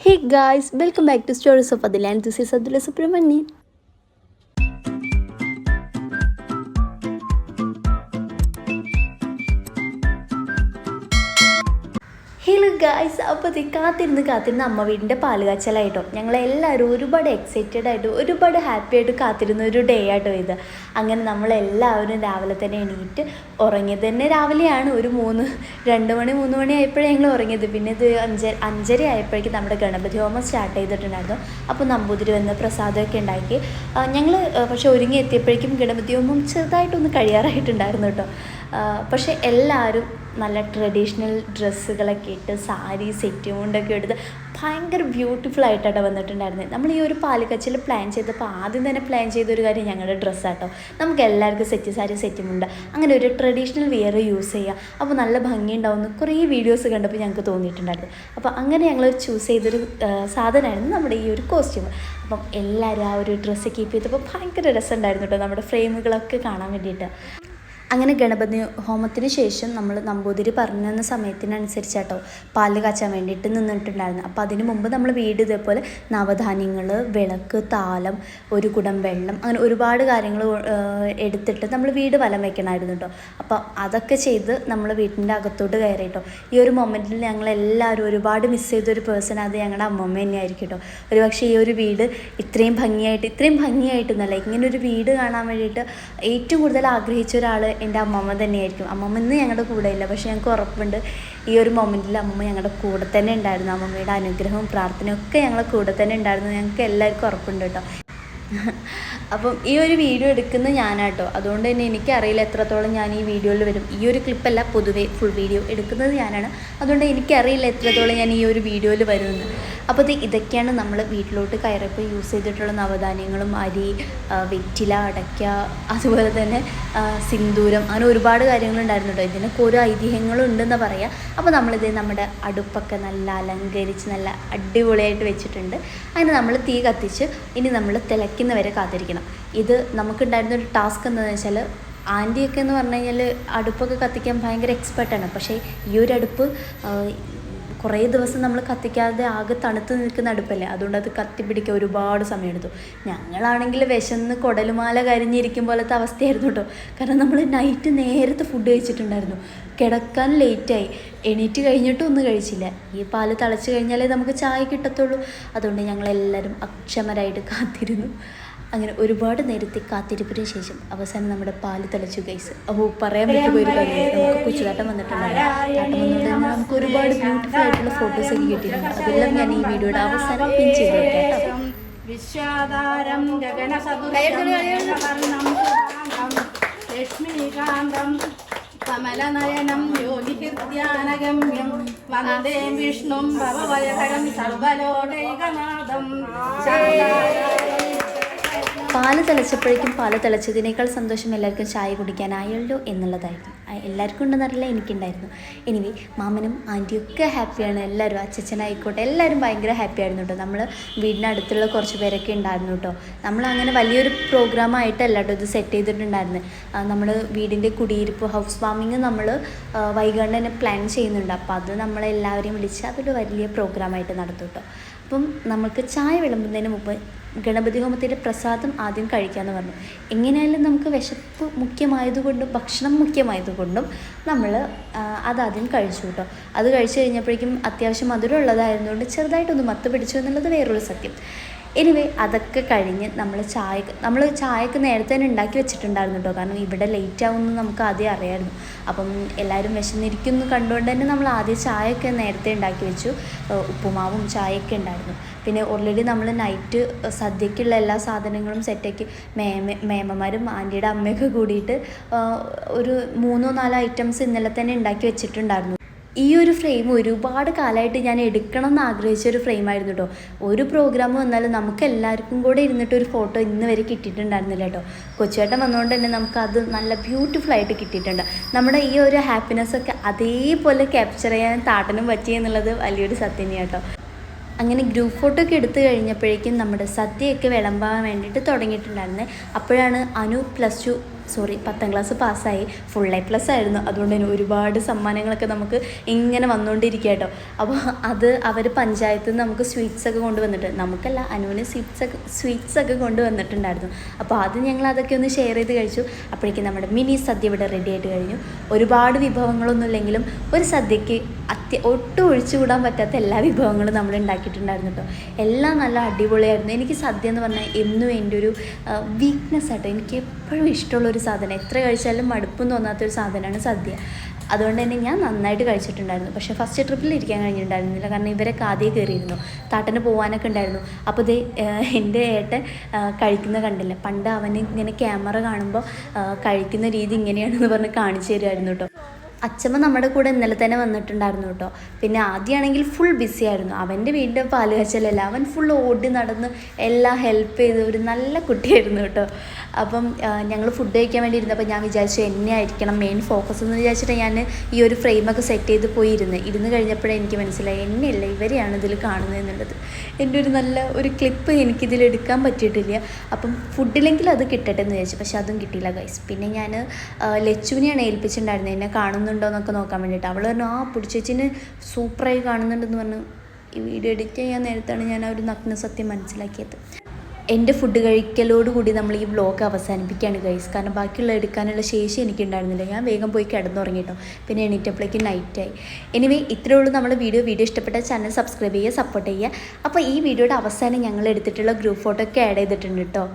Hey guys, welcome back to Stories of Adilan. This is Adila Subramanian. Hello guys, അപ്പോൾ കാത്തിരുന്ന് അമ്മ വീടിൻ്റെ പാല് കാച്ചലായിട്ടോ. ഞങ്ങളെല്ലാവരും ഒരുപാട് എക്സൈറ്റഡ് ആയിട്ട് ഒരുപാട് ഹാപ്പി ആയിട്ട് കാത്തിരുന്ന ഒരു ഡേ ആയിട്ടോ ഇത്. അങ്ങനെ നമ്മളെല്ലാവരും രാവിലെ തന്നെ എണീറ്റ് ഉറങ്ങിയത് തന്നെ രാവിലെയാണ്. ഒരു 3 മണി ആയപ്പോഴേ ഞങ്ങൾ ഉറങ്ങിയത്. പിന്നെ ഇത് 5:30 ആയപ്പോഴേക്കും നമ്മുടെ ഗണപതി ഹോമം സ്റ്റാർട്ട് ചെയ്തിട്ടുണ്ടായിരുന്നു. അപ്പോൾ നമ്പൂതിരി വന്ന് പ്രസാദമൊക്കെ ഉണ്ടാക്കി ഞങ്ങൾ പക്ഷെ ഒരുങ്ങി എത്തിയപ്പോഴേക്കും ഗണപതി ഹോമം ചെറുതായിട്ടൊന്ന് കഴിയാറായിട്ടുണ്ടായിരുന്നു കേട്ടോ. പക്ഷേ എല്ലാവരും നല്ല ട്രഡീഷണൽ ഡ്രസ്സുകളൊക്കെ ഇട്ട് സാരി സെറ്റ് കൊണ്ടൊക്കെ എടുത്ത് ഭയങ്കര ബ്യൂട്ടിഫുൾ ആയിട്ടാണ് വന്നിട്ടുണ്ടായിരുന്നത്. നമ്മൾ ഈ ഒരു പാലുകാച്ചിൽ പ്ലാൻ ചെയ്തപ്പോൾ ആദ്യം തന്നെ പ്ലാൻ ചെയ്തൊരു കാര്യം ഞങ്ങളുടെ ഡ്രസ്സാട്ടോ. നമുക്ക് എല്ലാവർക്കും സെറ്റ് സാരി സെറ്റുമുണ്ട്, അങ്ങനെ ഒരു ട്രഡീഷണൽ വെയർ യൂസ് ചെയ്യുക, അപ്പോൾ നല്ല ഭംഗിയുണ്ടാവുമെന്ന് കുറേ വീഡിയോസ് കണ്ടപ്പോൾ ഞങ്ങൾക്ക് തോന്നിയിട്ടുണ്ടായിരുന്നു. അപ്പോൾ അങ്ങനെ ഞങ്ങൾ ചൂസ് ചെയ്തൊരു സാധനമായിരുന്നു നമ്മുടെ ഈ ഒരു കോസ്റ്റ്യൂം. അപ്പം എല്ലാവരും ആ ഒരു ഡ്രസ്സ് കീപ്പ് ചെയ്തപ്പോൾ ഭയങ്കര രസമുണ്ടായിരുന്നു കേട്ടോ, നമ്മുടെ ഫ്രെയിമുകളൊക്കെ കാണാൻ വേണ്ടിയിട്ട്. അങ്ങനെ ഗണപതി ഹോമത്തിന് ശേഷം നമ്മൾ നമ്പൂതിരി പറഞ്ഞ സമയത്തിനനുസരിച്ചാട്ടോ പാല് കാച്ചാൻ വേണ്ടിയിട്ട് നിന്നിട്ടുണ്ടായിരുന്നു. അപ്പോൾ അതിന് മുമ്പ് നമ്മൾ വീട് ഇതേപോലെ നവധാന്യങ്ങൾ, വിളക്ക്, താലം, ഒരു കുടം വെള്ളം, അങ്ങനെ ഒരുപാട് കാര്യങ്ങൾ എടുത്തിട്ട് നമ്മൾ വീട് വലം വെക്കണമായിരുന്നു കേട്ടോ. അപ്പോൾ അതൊക്കെ ചെയ്ത് നമ്മൾ വീട്ടിൻ്റെ അകത്തോട്ട് കയറി കേട്ടോ. ഈ ഒരു മൊമെൻറ്റിൽ ഞങ്ങളെല്ലാവരും ഒരുപാട് മിസ് ചെയ്തൊരു പേഴ്സൺ അത് ഞങ്ങളുടെ അമ്മമ്മ തന്നെയായിരിക്കും കേട്ടോ. ഒരുപക്ഷെ ഈ ഒരു വീട് ഇത്രയും ഭംഗിയായിട്ടൊന്നല്ല, ഇങ്ങനൊരു വീട് കാണാൻ വേണ്ടിയിട്ട് ഏറ്റവും കൂടുതൽ ആഗ്രഹിച്ച ഒരാൾ എൻ്റെ അമ്മമ്മ തന്നെയായിരിക്കും. അമ്മമ്മ ഇന്ന് ഞങ്ങളുടെ കൂടെ ഇല്ല, പക്ഷേ ഞങ്ങൾക്ക് ഉറപ്പുണ്ട് ഈ ഒരു മൊമെൻറ്റിൽ അമ്മമ്മ ഞങ്ങളുടെ കൂടെ തന്നെ ഉണ്ടായിരുന്നു. അമ്മമ്മയുടെ അനുഗ്രഹവും പ്രാർത്ഥനയും ഒക്കെ ഞങ്ങളുടെ കൂടെ തന്നെ ഉണ്ടായിരുന്നു, ഞങ്ങൾക്ക് എല്ലാവർക്കും ഉറപ്പുണ്ട് കേട്ടോ. അപ്പം ഈ ഒരു വീഡിയോ എടുക്കുന്നത് ഞാനാട്ടോ, അതുകൊണ്ട് തന്നെ എനിക്കറിയില്ല എത്രത്തോളം ഞാൻ ഈ വീഡിയോയിൽ വരും. ഈ ഒരു ക്ലിപ്പല്ല, പൊതുവേ ഫുൾ വീഡിയോ എടുക്കുന്നത് ഞാനാണ്, അതുകൊണ്ട് എനിക്കറിയില്ല എത്രത്തോളം ഞാൻ ഈ ഒരു വീഡിയോയിൽ വരുമെന്ന്. അപ്പോൾ ഇതൊക്കെയാണ് നമ്മൾ വീട്ടിലോട്ട് കയറിയപ്പോൾ യൂസ് ചെയ്തിട്ടുള്ള നവധാന്യങ്ങളും, അരി, വെറ്റില, അടയ്ക്ക, അതുപോലെ തന്നെ സിന്ദൂരം, അങ്ങനെ ഒരുപാട് കാര്യങ്ങളുണ്ടായിരുന്നു കേട്ടോ. ഇതിനൊക്കെ ഓരോ ഐതിഹ്യങ്ങളുണ്ടെന്ന് പറയാം. അപ്പോൾ നമ്മളിത് നമ്മുടെ അടുപ്പൊക്കെ നല്ല അലങ്കരിച്ച് നല്ല അടിപൊളിയായിട്ട് വെച്ചിട്ടുണ്ട്. അങ്ങനെ നമ്മൾ തീ കത്തിച്ച് ഇനി നമ്മൾ തിളയ്ക്കുന്നവരെ കാത്തിരിക്കണം. ഇത് നമുക്കുണ്ടായിരുന്നൊരു ടാസ്ക് എന്താണെന്ന് വെച്ചാൽ, ആൻറ്റിയൊക്കെ എന്ന് പറഞ്ഞു കഴിഞ്ഞാൽ അടുപ്പൊക്കെ കത്തിക്കാൻ ഭയങ്കര എക്സ്പെർട്ടാണ്. പക്ഷേ ഈ ഒരു അടുപ്പ് കുറേ ദിവസം നമ്മൾ കത്തിക്കാതെ ആകെ തണുത്ത് നിൽക്കുന്ന അടുപ്പല്ലേ, അതുകൊണ്ട് അത് കത്തിപ്പിടിക്കാൻ ഒരുപാട് സമയമെടുത്തു. ഞങ്ങളാണെങ്കിൽ വിശന്ന് കുടലുമാല കരിഞ്ഞിരിക്കും പോലത്തെ അവസ്ഥയായിരുന്നു കേട്ടോ. കാരണം നമ്മൾ നൈറ്റ് നേരത്തെ ഫുഡ് കഴിച്ചിട്ടുണ്ടായിരുന്നു, കിടക്കാൻ ലേറ്റായി, എണീറ്റ് കഴിഞ്ഞിട്ടും ഒന്നും കഴിച്ചില്ല. ഈ പാല് തിളച്ച് കഴിഞ്ഞാലേ നമുക്ക് ചായ കിട്ടത്തുള്ളൂ. അതുകൊണ്ട് ഞങ്ങളെല്ലാവരും അക്ഷമരായിട്ട് കാത്തിരുന്നു. അങ്ങനെ ഒരുപാട് നേരത്തെ കാത്തിരിപ്പിന് ശേഷം അവസാനം നമ്മുടെ പാല് തിളച്ചു ഗൈസ്. അപ്പോൾ പറയാൻ പറ്റുമ്പോൾ ഒരു കാര്യം, നമുക്ക് കൊച്ചുതാട്ടം വന്നിട്ടുണ്ടായിരുന്നു. താട്ടം വന്നുകൊണ്ട് നമുക്ക് ഒരുപാട് ബ്യൂട്ടിഫുൾ ആയിട്ടുള്ള ഫോട്ടോസ് ഒക്കെ കിട്ടിയിട്ടുണ്ട്. അതെല്ലാം ഞാൻ ഈ വീഡിയോയുടെ അവസാനം പിൻ ചെയ്ത് വെക്കാം. വിശ്വാധാരം ലക്ഷ്മീകാന്തം കമലനയനം യോഗിഹൃദ്യാനഗമ്യം വന്ദേ വിഷ്ണും ഭവഭയഹരം സർവലോകൈകനാഥം. പാല് തിളച്ചപ്പോഴേക്കും പാല് തിളച്ചതിനേക്കാൾ സന്തോഷം എല്ലാവർക്കും ചായ കുടിക്കാനായല്ലോ എന്നുള്ളതായിരുന്നു. എല്ലാവർക്കും ഉണ്ടെന്നറിയില്ല, എനിക്കുണ്ടായിരുന്നു. എനിവേ മാമനും ആൻറ്റിയൊക്കെ ഹാപ്പിയാണ്, എല്ലാവരും അച്ഛനായിക്കോട്ടെ എല്ലാവരും ഭയങ്കര ഹാപ്പി ആയിരുന്നു കേട്ടോ. നമ്മൾ വീടിനടുത്തുള്ള കുറച്ച് പേരൊക്കെ ഉണ്ടായിരുന്നു കേട്ടോ. നമ്മളങ്ങനെ വലിയൊരു പ്രോഗ്രാമായിട്ടല്ല കേട്ടോ ഇത് സെറ്റ് ചെയ്തിട്ടുണ്ടായിരുന്നു. നമ്മൾ വീടിൻ്റെ കുടിയിരിപ്പ് ഹൗസ് വാമിങ് നമ്മൾ വൈകാണ്ട് തന്നെ പ്ലാൻ ചെയ്യുന്നുണ്ട്. അപ്പോൾ അത് നമ്മളെല്ലാവരെയും വിളിച്ച് അതൊരു വലിയ പ്രോഗ്രാമായിട്ട് നടത്തും കേട്ടോ. അപ്പം നമുക്ക് ചായ വിളമ്പുന്നതിന് മുമ്പ് ഗണപതി ഹോമത്തിൻ്റെ പ്രസാദം ആദ്യം കഴിക്കാമെന്ന് പറഞ്ഞു. എങ്ങനെയായാലും നമുക്ക് വിശപ്പ് മുഖ്യമായതുകൊണ്ടും ഭക്ഷണം മുഖ്യമായതുകൊണ്ടും നമ്മൾ അതാദ്യം കഴിച്ചു കേട്ടോ. അത് കഴിച്ചു കഴിഞ്ഞപ്പോഴേക്കും അത്യാവശ്യം മധുരമുള്ളതായിരുന്നുകൊണ്ട് ചെറുതായിട്ടൊന്ന് മത്ത് പിടിച്ചു എന്നുള്ളത് വേറൊരു സത്യം. എനിവേ അതൊക്കെ കഴിഞ്ഞ് നമ്മൾ ചായക്ക് നേരത്തെ തന്നെ ഉണ്ടാക്കി വെച്ചിട്ടുണ്ടായിരുന്നു കേട്ടോ. കാരണം ഇവിടെ ലേറ്റ് ആവുമെന്ന് നമുക്ക് ആദ്യം അറിയാമായിരുന്നു. അപ്പം എല്ലാവരും വിശന്നിരിക്കുന്നു കണ്ടുകൊണ്ട് തന്നെ നമ്മൾ ആദ്യം ചായയൊക്കെ നേരത്തെ ഉണ്ടാക്കി വെച്ചു. ഉപ്പുമാവും ചായയൊക്കെ ഉണ്ടായിരുന്നു. പിന്നെ ഓൾറെഡി നമ്മൾ നൈറ്റ് സദ്യക്കുള്ള എല്ലാ സാധനങ്ങളും സെറ്റാക്കി മേമ്മമാരും ആൻറ്റിയുടെ അമ്മയൊക്കെ കൂടിയിട്ട് ഒരു 3-4 ഐറ്റംസ് ഇന്നലെ തന്നെ ഉണ്ടാക്കി വെച്ചിട്ടുണ്ടായിരുന്നു. ഈ ഒരു ഫ്രെയിം ഒരുപാട് കാലമായിട്ട് ഞാൻ എടുക്കണം എന്ന് ആഗ്രഹിച്ചൊരു ഫ്രെയിമായിരുന്നു കേട്ടോ. ഒരു പ്രോഗ്രാം വന്നാലും നമുക്ക് എല്ലാവർക്കും കൂടെ ഇരുന്നിട്ടൊരു ഫോട്ടോ ഇന്ന് വരെ കിട്ടിയിട്ടുണ്ടായിരുന്നില്ല കേട്ടോ. കൊച്ചുവേട്ടൻ വന്നുകൊണ്ട് തന്നെ നമുക്കത് നല്ല ബ്യൂട്ടിഫുള്ളായിട്ട് കിട്ടിയിട്ടുണ്ട്. നമ്മുടെ ഈ ഒരു ഹാപ്പിനെസ്സൊക്കെ അതേപോലെ ക്യാപ്ചർ ചെയ്യാൻ താട്ടനും പറ്റിയെന്നുള്ളത് വലിയൊരു സത്യം തന്നെയാണ് കേട്ടോ. അങ്ങനെ ഗ്രൂപ്പ് ഫോട്ടോ ഒക്കെ എടുത്തു കഴിഞ്ഞപ്പോഴേക്കും നമ്മുടെ സദ്യയൊക്കെ വിളമ്പാൻ വേണ്ടിയിട്ട് തുടങ്ങിയിട്ടുണ്ടായിരുന്നത്. അപ്പോഴാണ് അനു +2 സോറി 10ാം ക്ലാസ് പാസ്സായി, ഫുൾ A+ ആയിരുന്നു. അതുകൊണ്ട് തന്നെ ഒരുപാട് സമ്മാനങ്ങളൊക്കെ നമുക്ക് ഇങ്ങനെ വന്നുകൊണ്ടിരിക്കുക കേട്ടോ. അപ്പോൾ അത് അവർ പഞ്ചായത്തിൽ നിന്ന് നമുക്ക് സ്വീറ്റ്സൊക്കെ കൊണ്ടുവന്നിട്ട്, നമുക്കല്ല അനുവിന് സ്വീറ്റ്സൊക്കെ കൊണ്ടുവന്നിട്ടുണ്ടായിരുന്നു. അപ്പോൾ അത് ഞങ്ങൾ അതൊക്കെ ഒന്ന് ഷെയർ ചെയ്ത് കഴിച്ചു. അപ്പോഴേക്കും നമ്മുടെ മിനി സദ്യ ഇവിടെ റെഡി ആയിട്ട് കഴിഞ്ഞു. ഒരുപാട് വിഭവങ്ങളൊന്നും ഇല്ലെങ്കിലും ഒരു സദ്യക്ക് ഒട്ടും ഒഴിച്ചുകൂടാൻ പറ്റാത്ത എല്ലാ വിഭവങ്ങളും നമ്മൾ ഉണ്ടാക്കിയിട്ടുണ്ടായിരുന്നു കേട്ടോ. എല്ലാം നല്ല അടിപൊളിയായിരുന്നു. എനിക്ക് സദ്യ എന്ന് പറഞ്ഞാൽ എന്നും എൻ്റെ ഒരു വീക്ക്നെസ് ആട്ടോ. എനിക്ക് എപ്പോഴും ഇഷ്ടമുള്ളൊരു സാധനം, എത്ര കഴിച്ചാലും മടുപ്പും തോന്നാത്തൊരു സാധനമാണ് സദ്യ. അതുകൊണ്ട് തന്നെ ഞാൻ നന്നായിട്ട് കഴിച്ചിട്ടുണ്ടായിരുന്നു. പക്ഷേ ഫസ്റ്റ് ട്രിപ്പിൽ ഇരിക്കാൻ കഴിഞ്ഞിട്ടുണ്ടായിരുന്നില്ല, കാരണം ഇവരൊക്കെ ആദ്യം കയറിയിരുന്നു, താട്ടന് പോകാനൊക്കെ ഉണ്ടായിരുന്നു. അപ്പോൾ ഇത് എൻ്റെ ഏട്ടൻ കഴിക്കുന്ന കണ്ടില്ല. പണ്ട് അവന് ഇങ്ങനെ ക്യാമറ കാണുമ്പോൾ കഴിക്കുന്ന രീതി ഇങ്ങനെയാണെന്ന് പറഞ്ഞ് കാണിച്ചു തരുമായിരുന്നു കേട്ടോ. അച്ഛമ്മ നമ്മുടെ കൂടെ ഇന്നലെ തന്നെ വന്നിട്ടുണ്ടായിരുന്നു കേട്ടോ. പിന്നെ ആദ്യമാണെങ്കിൽ ഫുൾ ബിസി ആയിരുന്നു. അവൻ്റെ വീടിൻ്റെ പാല് കാച്ചലല്ല, അവൻ ഫുൾ ഓടി നടന്ന് എല്ലാം ഹെൽപ്പ് ചെയ്ത് ഒരു നല്ല കുട്ടിയായിരുന്നു കേട്ടോ. അപ്പം ഞങ്ങൾ ഫുഡ് കഴിക്കാൻ വേണ്ടി ഇരുന്നപ്പോൾ ഞാൻ വിചാരിച്ചു എന്നെ ആയിരിക്കണം മെയിൻ ഫോക്കസ് എന്ന് വിചാരിച്ചിട്ട് ഞാൻ ഈ ഒരു ഫ്രെയിമൊക്കെ സെറ്റ് ചെയ്ത് പോയി ഇരുന്ന് കഴിഞ്ഞപ്പോഴേ എനിക്ക് മനസ്സിലായി എന്നെയല്ല ഇവരെയാണ് ഇതിൽ കാണുന്നതെന്നുള്ളത്. എൻ്റെ ഒരു നല്ല ഒരു ക്ലിപ്പ് എനിക്കിതിൽ എടുക്കാൻ പറ്റിയിട്ടില്ല. അപ്പം ഫുഡിലെങ്കിലും അത് കിട്ടട്ടെ എന്ന് വിചാരിച്ചു. പക്ഷെ അതും കിട്ടിയില്ല ഗൈസ്. പിന്നെ ഞാൻ ലച്ചുവിനെയാണ് ഏൽപ്പിച്ചിട്ടുണ്ടായിരുന്നത് എന്നെ കാണുന്നുണ്ടോ എന്നൊക്കെ നോക്കാൻ വേണ്ടിയിട്ട്. അവൾ പറഞ്ഞു പിടിച്ചേച്ചിന് സൂപ്പറായി കാണുന്നുണ്ടെന്ന് പറഞ്ഞു. ഈ വീഡിയോ എഡിറ്റ് ചെയ്യാൻ നേരത്താണ് ഞാൻ ആ ഒരു നഗ്ന സത്യം മനസ്സിലാക്കിയത്. എൻ്റെ ഫുഡ് കഴിക്കലോടുകൂടി നമ്മൾ ഈ വ്ലോഗ് അവസാനിപ്പിക്കുകയാണ് ഗൈസ്. കാരണം ബാക്കിയുള്ള എടുക്കാനുള്ള ശേഷി എനിക്കുണ്ടായിരുന്നില്ല. ഞാൻ വേഗം പോയി കിടന്നുറങ്ങിട്ടോ. പിന്നെ എണീറ്റപ്പോഴേക്കും നൈറ്റായി. എനിവേ ഇത്രയേ ഉള്ളൂ നമ്മുടെ വീഡിയോ ഇഷ്ടപ്പെട്ട ചാനൽ സബ്സ്ക്രൈബ് ചെയ്യുക, സപ്പോർട്ട് ചെയ്യുക. അപ്പോൾ ഈ വീഡിയോയുടെ അവസാനം ഞങ്ങൾ എടുത്തിട്ടുള്ള ഗ്രൂപ്പ് ഫോട്ടോ ഒക്കെ ആഡ് ചെയ്തിട്ടുണ്ട് കേട്ടോ.